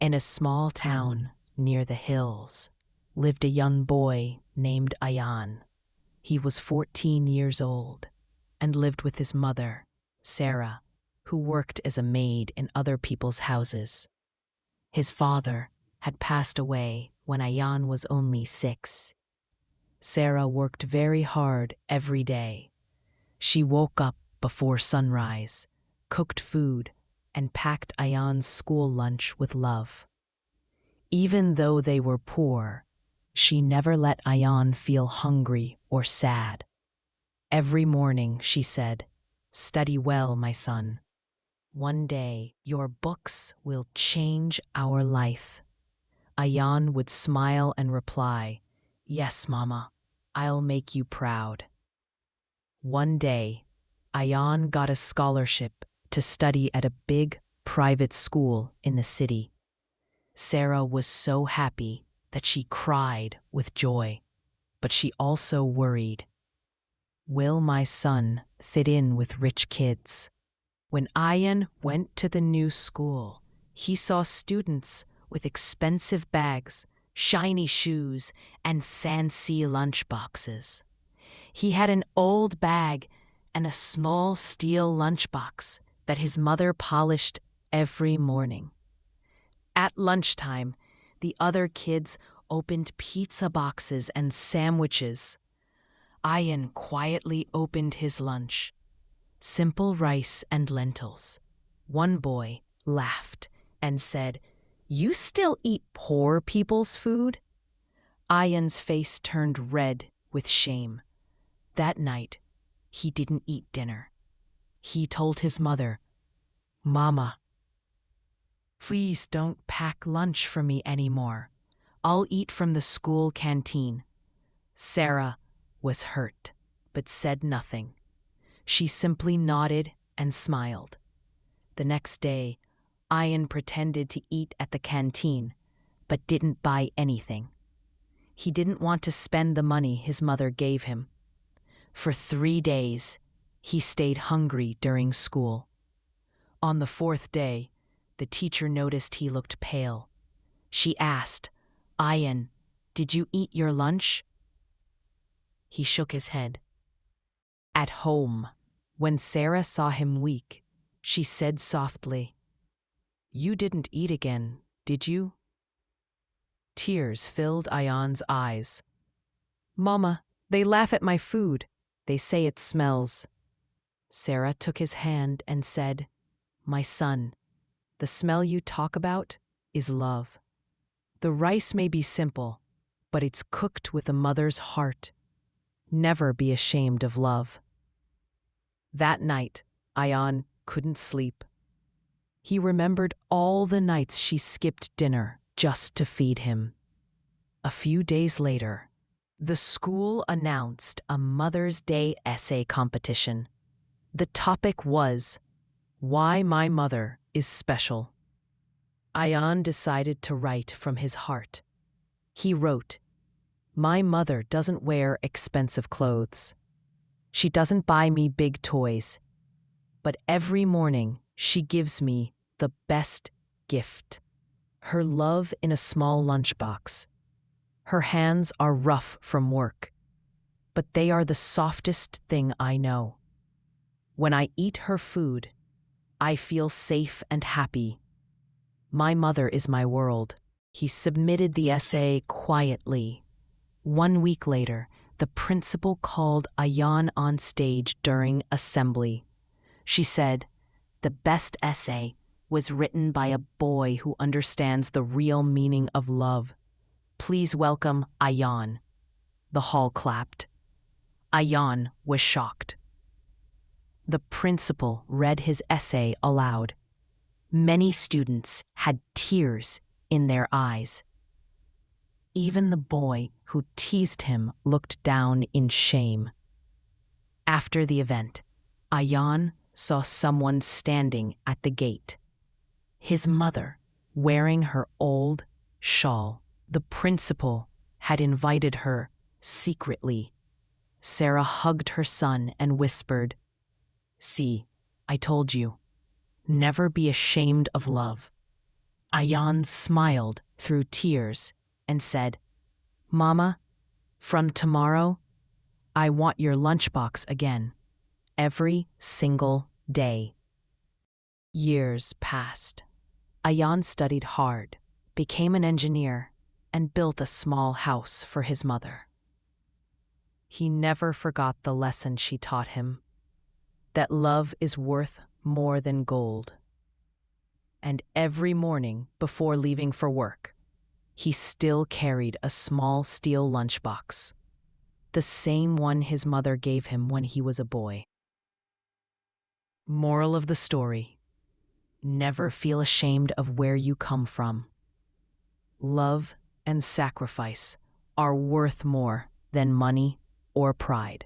In a small town near the hills lived a young boy named Ayan. He was 14 years old and lived with his mother, Sarah, who worked as a maid in other people's houses. His father had passed away when Ayan was only 6. Sarah worked very hard every day. She woke up before sunrise, cooked food, and packed Ayan's school lunch with love. Even though they were poor, she never let Ayan feel hungry or sad. Every morning she said, "Study well, my son. One day your books will change our life." Ayan would smile and reply, "Yes, Mama, I'll make you proud." One day, Ayan got a scholarship to study at a big private school in the city. Sarah was so happy that she cried with joy, but she also worried. Will my son fit in with rich kids? When Ayan went to the new school, he saw students with expensive bags, shiny shoes, and fancy lunchboxes. He had an old bag and a small steel lunchbox that his mother polished every morning. At lunchtime, the other kids opened pizza boxes and sandwiches. Ayan quietly opened his lunch. Simple rice and lentils. One boy laughed and said, "You still eat poor people's food?" Ayan's face turned red with shame. That night, he didn't eat dinner. He told his mother, "Mama, please don't pack lunch for me anymore. I'll eat from the school canteen." Sarah was hurt, but said nothing. She simply nodded and smiled. The next day, Ayan pretended to eat at the canteen, but didn't buy anything. He didn't want to spend the money his mother gave him. For 3 days, he stayed hungry during school. On the 4th day, the teacher noticed he looked pale. She asked, "Ayan, did you eat your lunch?" He shook his head. At home, when Sarah saw him weak, she said softly, "You didn't eat again, did you?" Tears filled Ayan's eyes. "Mama, they laugh at my food. They say it smells." Sarah took his hand and said, "My son, the smell you talk about is love. The rice may be simple, but it's cooked with a mother's heart. Never be ashamed of love." That night, Ayan couldn't sleep. He remembered all the nights she skipped dinner just to feed him. A few days later, the school announced a Mother's Day essay competition. The topic was, "Why My Mother is Special." Ayan decided to write from his heart. He wrote, "My mother doesn't wear expensive clothes. She doesn't buy me big toys. But every morning she gives me the best gift. Her love in a small lunchbox. Her hands are rough from work, but they are the softest thing I know. When I eat her food, I feel safe and happy. My mother is my world." He submitted the essay quietly. 1 week later, the principal called Ayan on stage during assembly. She said, "The best essay was written by a boy who understands the real meaning of love. Please welcome Ayan." The hall clapped. Ayan was shocked. The principal read his essay aloud. Many students had tears in their eyes. Even the boy who teased him looked down in shame. After the event, Ayan saw someone standing at the gate. His mother, wearing her old shawl. The principal had invited her secretly. Sarah hugged her son and whispered, "See, I told you. Never be ashamed of love. Ayan smiled through tears and said, "Mama, from tomorrow, I want your lunchbox again, every single day." Years passed. Ayan studied hard, became an engineer, and built a small house for his mother. He never forgot the lesson she taught him, that love is worth more than gold. And every morning before leaving for work, he still carried a small steel lunchbox, the same one his mother gave him when he was a boy. Moral of the story: never feel ashamed of where you come from. Love and sacrifice are worth more than money or pride.